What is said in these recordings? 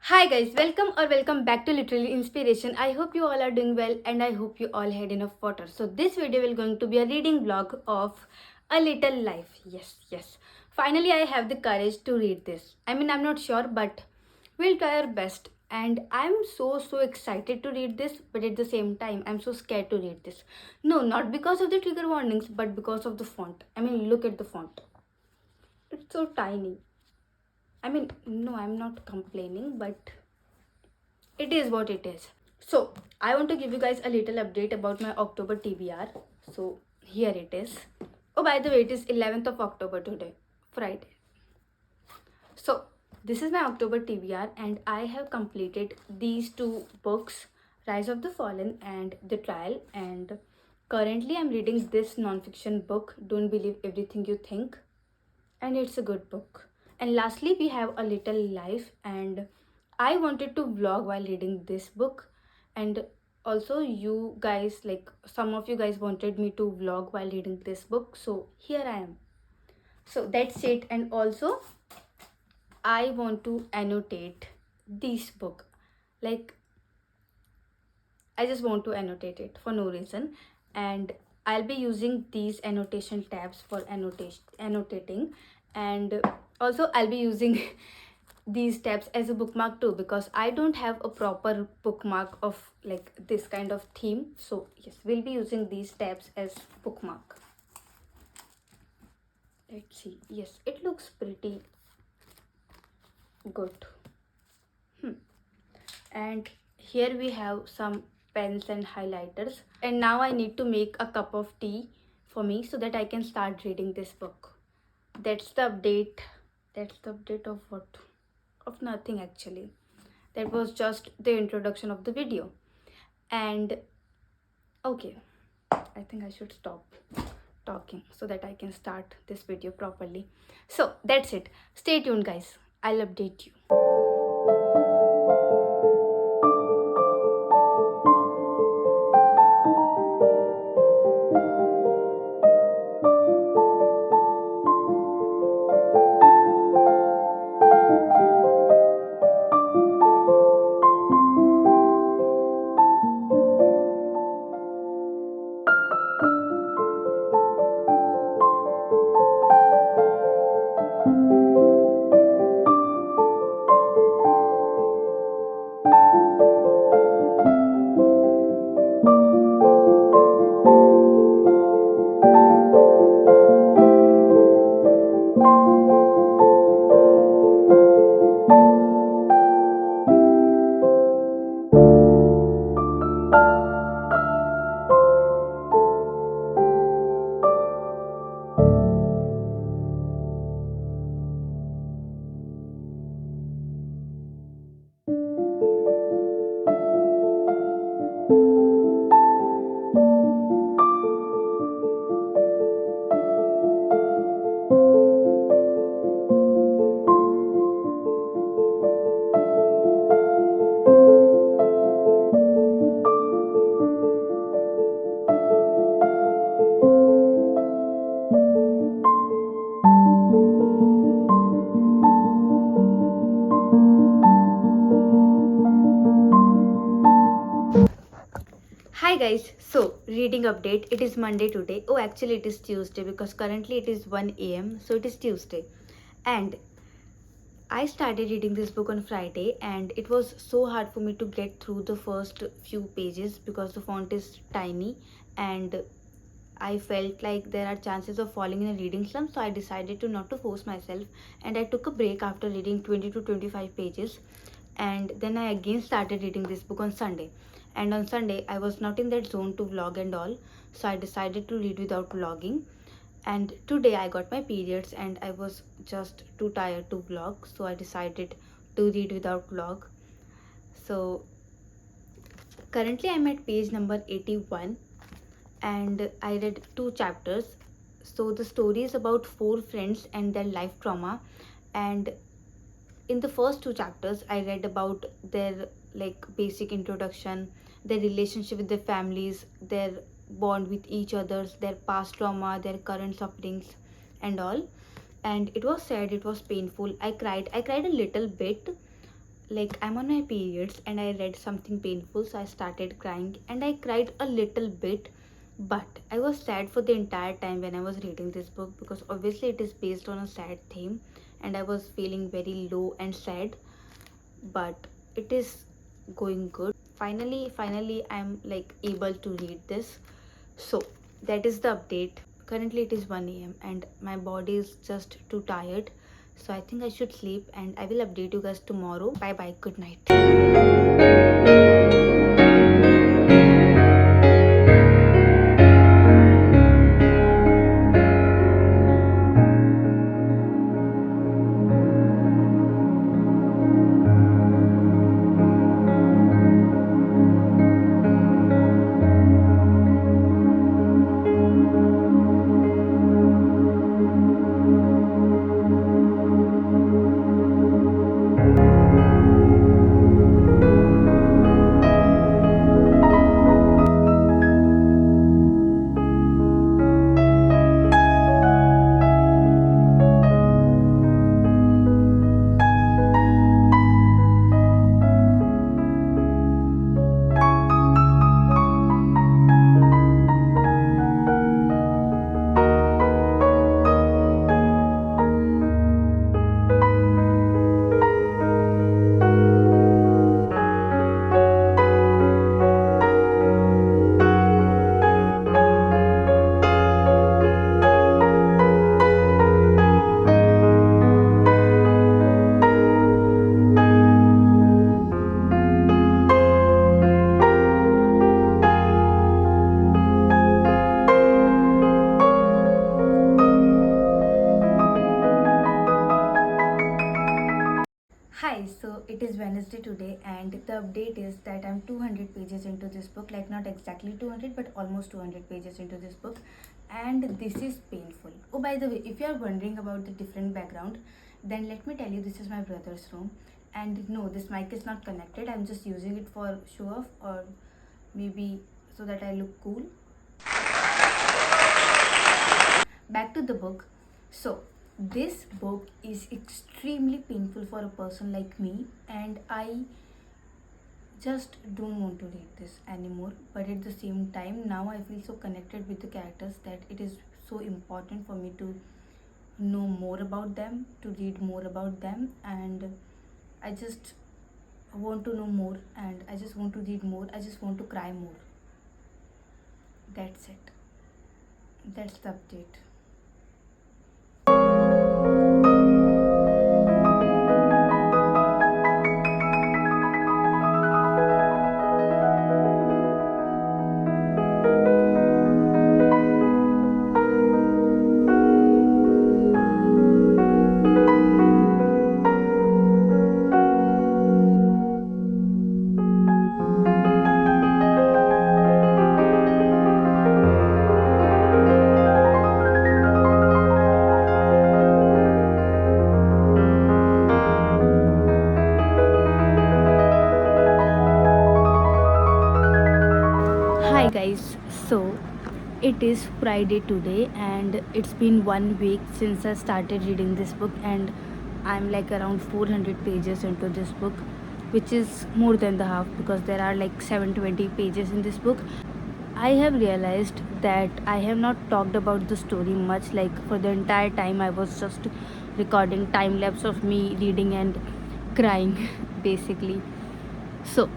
Hi guys, welcome back to Literally Inspiration. I hope you all are doing well and I hope you all had enough water. So this video will going to be a reading vlog of A Little Life. Yes. Finally I have the courage to read this. I'm not sure, but we'll try our best. And I'm so excited to read this, but at the same time I'm so scared to read this. No, not because of the trigger warnings, but because of the font. Look at the font. It's so tiny. No, I'm not complaining, but it is what it is. So I want to give you guys a little update about my October TBR. So here it is. Oh, by the way, it is 11th of October today, Friday. So this is my October TBR and I have completed these two books, Rise of the Fallen and The Trial, and currently I'm reading this non-fiction book, Don't Believe Everything You Think, and it's a good book. And lastly we have A Little Life, and I wanted to vlog while reading this book, and also you guys, like some of you guys wanted me to vlog while reading this book, so here I am. So that's it. And also I want to annotate this book, like I just want to annotate it for no reason, and I'll be using these annotation tabs for annotating, and also I'll be using these tabs as a bookmark too, because I don't have a proper bookmark of like this kind of theme. So yes, we'll be using these tabs as bookmark. Let's see. Yes, it looks pretty good. And here we have some pens and highlighters, and now I need to make a cup of tea for me so that I can start reading this book. That's the update. That's the update of what? Of nothing actually. That was just the introduction of the video. And okay, I think I should stop talking so that I can start this video properly. So that's it. Stay tuned guys, I'll update you. Hi guys, so reading update. It is Monday today. Oh, actually it is Tuesday because currently it is 1 a.m. So it is Tuesday. And I started reading this book on Friday, and it was so hard for me to get through the first few pages because the font is tiny, and I felt like there are chances of falling in a reading slump, so I decided to not to force myself, and I took a break after reading 20 to 25 pages, and then I again started reading this book on Sunday. And on Sunday I was not in that zone to vlog and all, so I decided to read without vlogging. And today I got my periods and I was just too tired to vlog, so I decided to read without vlog. So currently I'm at page number 81 and I read 2 chapters. So the story is about 4 friends and their life trauma, and in the first 2 chapters I read about their like basic introduction, their relationship with their families, their bond with each others, their past trauma, their current sufferings and all. And it was sad, it was painful. I cried a little bit, like I'm on my periods and I read something painful, so I started crying and I cried a little bit. But I was sad for the entire time when I was reading this book, because obviously it is based on a sad theme and I was feeling very low and sad. But it is going good. Finally I'm like able to read this. So that is the update. Currently it is 1 a.m. and my body is just too tired, so I think I should sleep, and I will update you guys tomorrow. Bye bye, good night. Hi, so it is Wednesday today, and the update is that I'm 200 pages into this book, like not exactly 200 but almost 200 pages into this book, and this is painful. Oh, by the way, if you are wondering about the different background, then let me tell you, this is my brother's room. And no, this mic is not connected, I'm just using it for show off, or maybe so that I look cool. Back to the book. So this book is extremely painful for a person like me, and I just don't want to read this anymore. But at the same time, now I feel so connected with the characters that it is so important for me to know more about them, to read more about them, and I just want to know more, and I just want to read more, I just want to cry more. That's it. That's the update. Hi guys, so it is Friday today, and it's been 1 week since I started reading this book, and I'm like around 400 pages into this book, which is more than the half because there are like 720 pages in this book. I have realized that I have not talked about the story much. Like for the entire time I was just recording time lapse of me reading and crying basically. So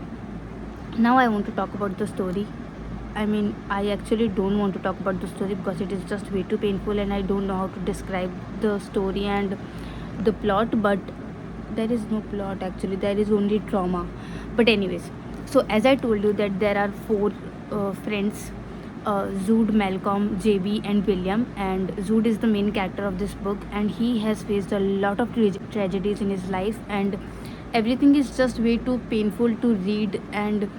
now I want to talk about the story. I mean, I actually don't want to talk about the story because it is just way too painful and I don't know how to describe the story and the plot. But there is no plot actually, there is only trauma. But anyways, so as I told you that there are four friends, Zood, Malcolm, JB and William, and Zood is the main character of this book, and he has faced a lot of tragedies in his life, and everything is just way too painful to read, and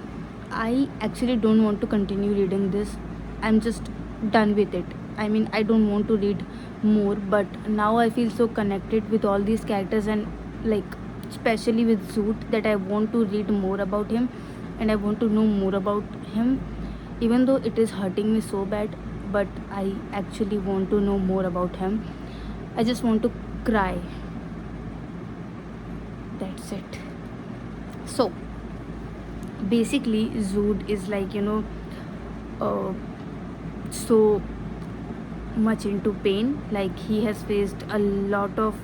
I actually don't want to continue reading this. I'm just done with it. I mean, I don't want to read more, but now I feel so connected with all these characters, and like especially with Zoot, that I want to read more about him and I want to know more about him, even though it is hurting me so bad. But I actually want to know more about him. I just want to cry. That's it. So basically Zood is like, uh, so much into pain. Like, he has faced a lot of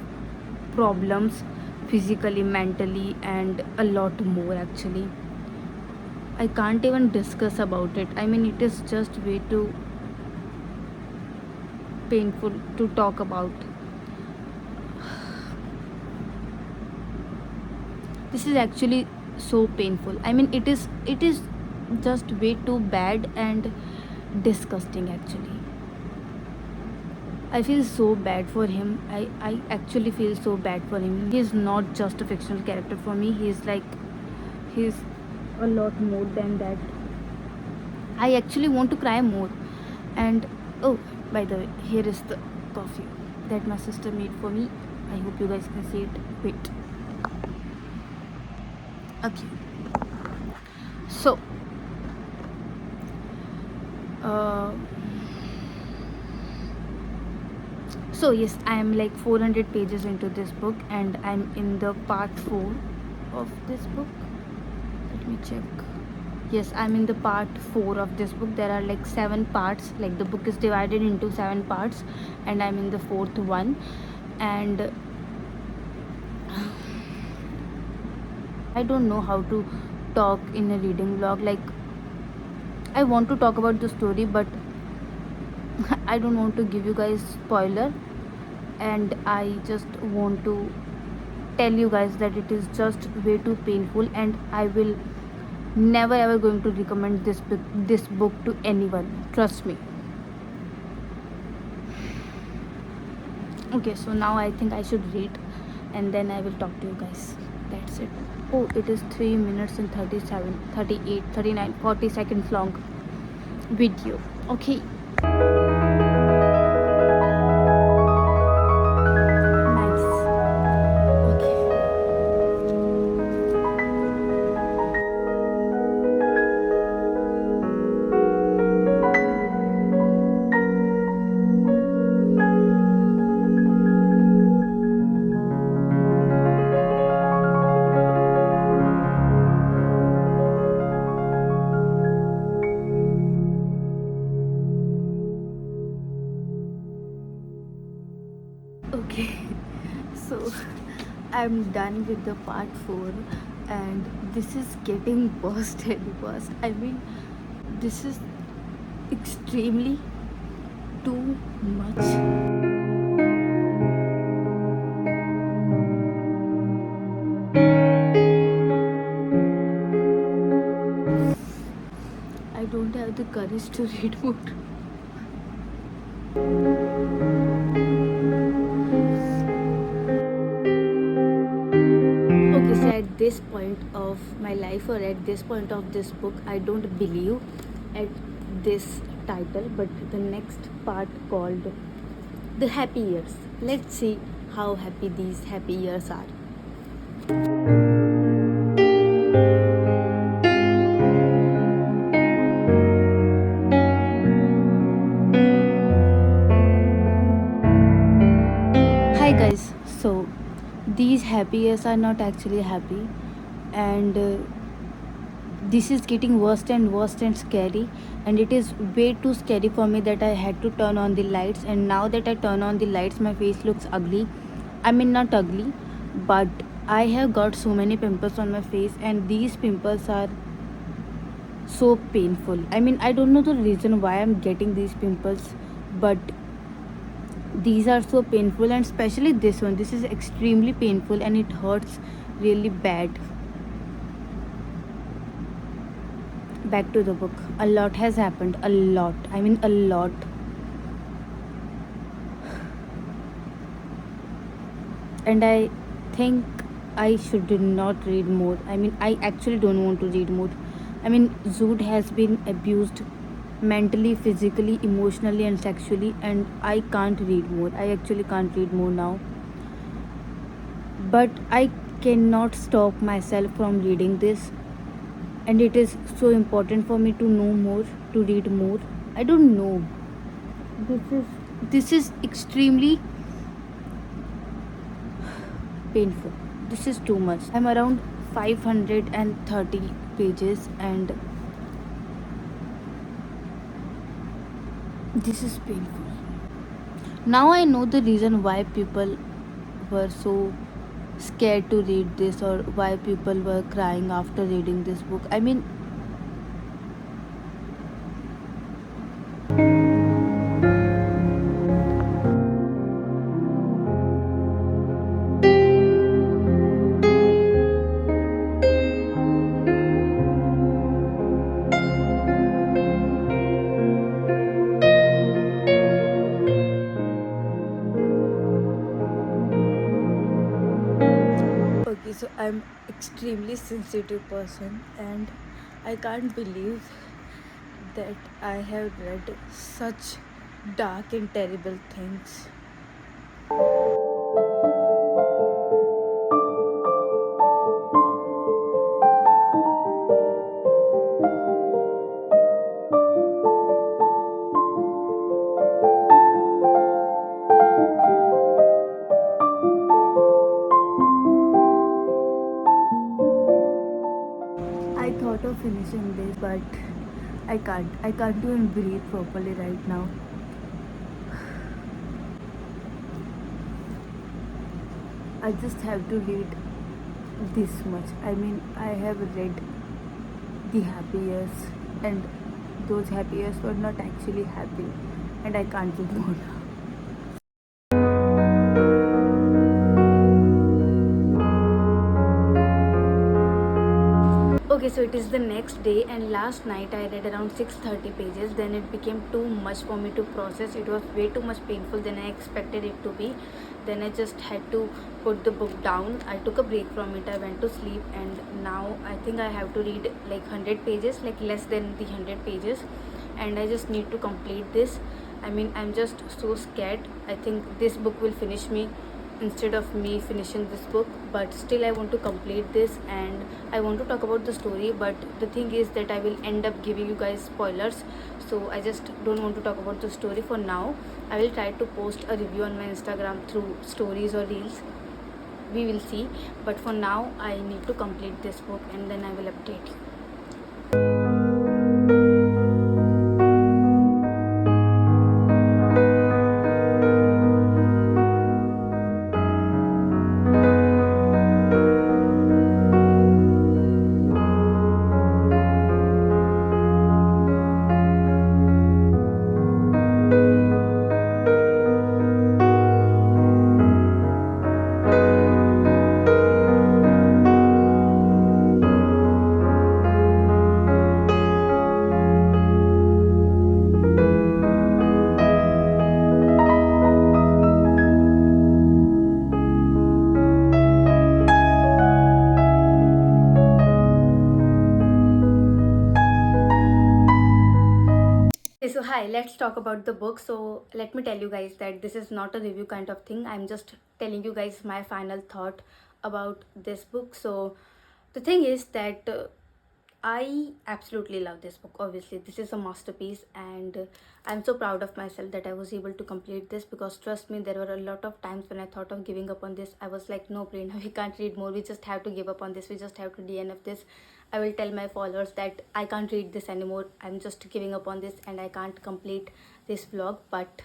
problems, physically, mentally, and a lot more actually. I can't even discuss about it. I mean, it is just way too painful to talk about. This is actually so painful. I mean, it is just way too bad and disgusting actually. I feel so bad for him. I actually feel so bad for him. He is not just a fictional character for me. He's a lot more than that. I actually want to cry more. And oh, by the way, here is the coffee that my sister made for me. I hope you guys can see it. Wait. Okay. So, uh, yes, I am like 400 pages into this book, and I'm in the part 4 of this book. Let me check. Yes, I'm in the part 4 of this book. There are like 7 parts. Like, the book is divided into 7 parts, and I'm in the 4th one. And I don't know how to talk in a reading vlog. Like, I want to talk about the story, but I don't want to give you guys spoiler, and I just want to tell you guys that it is just way too painful, and I will never ever going to recommend this book to anyone. Trust me. Okay, so now I think I should read, and then I will talk to you guys. That's it. Oh, it is 3 minutes and 37, 38, 39, 40 seconds long video. Okay. Nice. Okay. Okay. So I'm done with the part 4, and this is getting worse and worse. I mean, this is extremely too much. I don't have the courage to read more. Okay, so at this point of my life, or at this point of this book, I don't believe at this title, but the next part called The Happy Years. Let's see how happy these happy years are. Hi guys, so these happy years are not actually happy, and this is getting worse and worse and scary, and it is way too scary for me that I had to turn on the lights. And now that I turn on the lights, my face looks ugly. I mean, not ugly, but I have got so many pimples on my face, and these pimples are so painful. I mean, I don't know the reason why I'm getting these pimples, but these are so painful, and especially this one. This is extremely painful, and it hurts really bad. Back to the book. A lot has happened. A lot. I mean, a lot. And I think I should not read more. I mean, I actually don't want to read more. I mean, Zood has been abused mentally, physically, emotionally, and sexually, and I can't read more. I actually can't read more now. But I cannot stop myself from reading this, and it is so important for me to know more, to read more. I don't know. This is extremely painful. This is too much. I'm around 530 pages, and this is painful. Now I know the reason why people were so scared to read this, or why people were crying after reading this book. I mean, okay, so I'm extremely sensitive person, and I can't believe that I have read such dark and terrible things. I thought of finishing this, but I can't. I can't even breathe properly right now. I just have to read this much. I mean, I have read the happy years, and those happy years were not actually happy, and I can't do more now. Okay, so it is the next day, and last night I read around 630 pages. Then it became too much for me to process. It was way too much painful than I expected it to be. Then I just had to put the book down. I took a break from it. I went to sleep, and now I think I have to read like 100 pages, like less than the 100 pages, and I just need to complete this. I mean, I'm just so scared. I think this book will finish me instead of me finishing this book, but still I want to complete this, and I want to talk about the story. But the thing is that I will end up giving you guys spoilers, so I just don't want to talk about the story for now. I will try to post a review on my Instagram through stories or reels. We will see, but for now I need to complete this book, and then I will update you. Okay, so hi, let's talk about the book. So let me tell you guys that this is not a review kind of thing. I'm just telling you guys my final thought about this book. So the thing is that I absolutely love this book. Obviously, this is a masterpiece, and I'm so proud of myself that I was able to complete this, because trust me, there were a lot of times when I thought of giving up on this. I was like, no, Prerna, we can't read more. We just have to give up on this. We just have to DNF this. I will tell my followers that I can't read this anymore. I'm just giving up on this, and I can't complete this vlog. But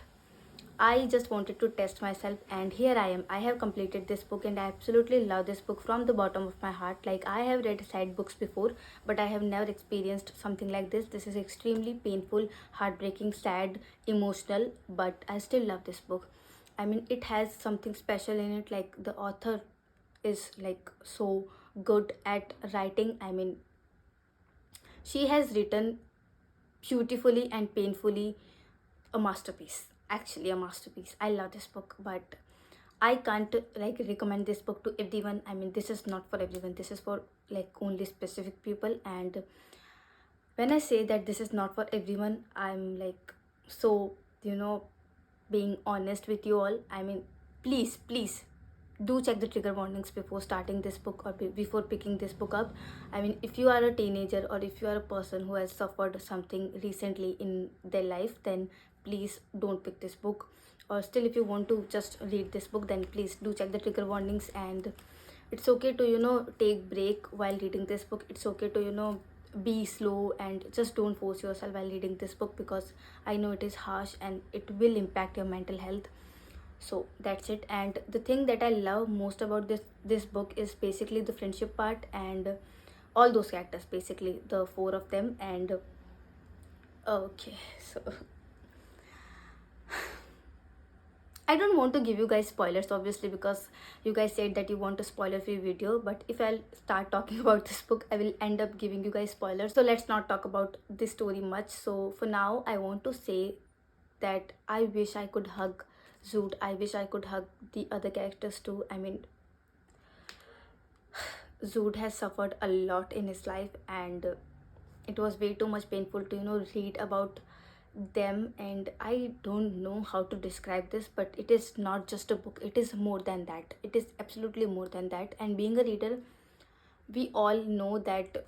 I just wanted to test myself, and here I am. I have completed this book, and I absolutely love this book from the bottom of my heart. Like, I have read sad books before, but I have never experienced something like this. This is extremely painful, heartbreaking, sad, emotional, but I still love this book. I mean, it has something special in it. Like, the author is like so good at writing. I mean, she has written beautifully and painfully a masterpiece. Actually, a masterpiece. I love this book, but I can't like recommend this book to everyone. I mean, this is not for everyone. This is for like only specific people. And when I say that this is not for everyone, I'm like so, being honest with you all. I mean, please do check the trigger warnings before starting this book, or before picking this book up. I mean, if you are a teenager, or if you are a person who has suffered something recently in their life, then please don't pick this book. Or still, if you want to just read this book, then please do check the trigger warnings. And it's okay to, you know, take break while reading this book. It's okay to, you know, be slow and just don't force yourself while reading this book, because I know it is harsh and it will impact your mental health. So that's it. And the thing that I love most about this book is basically the friendship part, and all those characters, basically the four of them. And okay, so I don't want to give you guys spoilers, obviously, because you guys said that you want a spoiler-free video. But if I'll start talking about this book, I will end up giving you guys spoilers. So let's not talk about this story much. So for now, I want to say that I wish I could hug Zoot. I wish I could hug the other characters too. I mean, Zoot has suffered a lot in his life, and it was way too much painful to, you know, read about them. And I don't know how to describe this, but it is not just a book, it is more than that. It is absolutely more than that. And being a reader, we all know that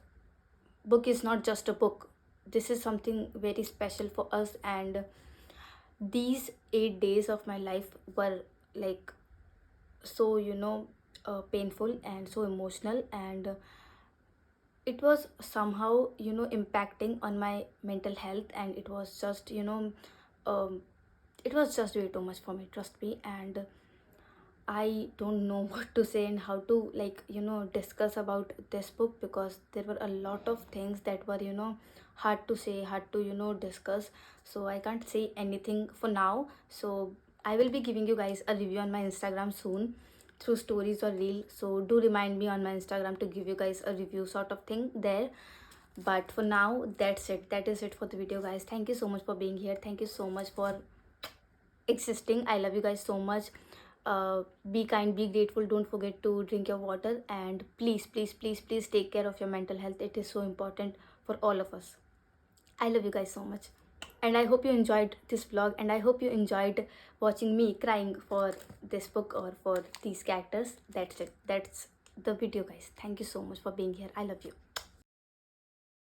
book is not just a book. This is something very special for us. And these 8 days of my life were like so, you know, painful and so emotional. And it was somehow, you know, impacting on my mental health. And it was just, you know, um, it was just way too much for me, trust me. And I don't know what to say and how to, like, you know, discuss about this book, because there were a lot of things that were, you know, hard to say, hard to, you know, discuss. So I can't say anything for now. So I will be giving you guys a review on my Instagram soon through stories or reel. So do remind me on my Instagram to give you guys a review sort of thing there. But for now, that's it. That is it for the video, guys. Thank you so much for being here. Thank you so much for existing. I love you guys so much. Be kind, be grateful, don't forget to drink your water, and please, please, please, please take care of your mental health. It is so important for all of us. I love you guys so much, and I hope you enjoyed this vlog, and I hope you enjoyed watching me crying for this book or for these characters. That's it. That's the video, guys. Thank you so much for being here. I love you.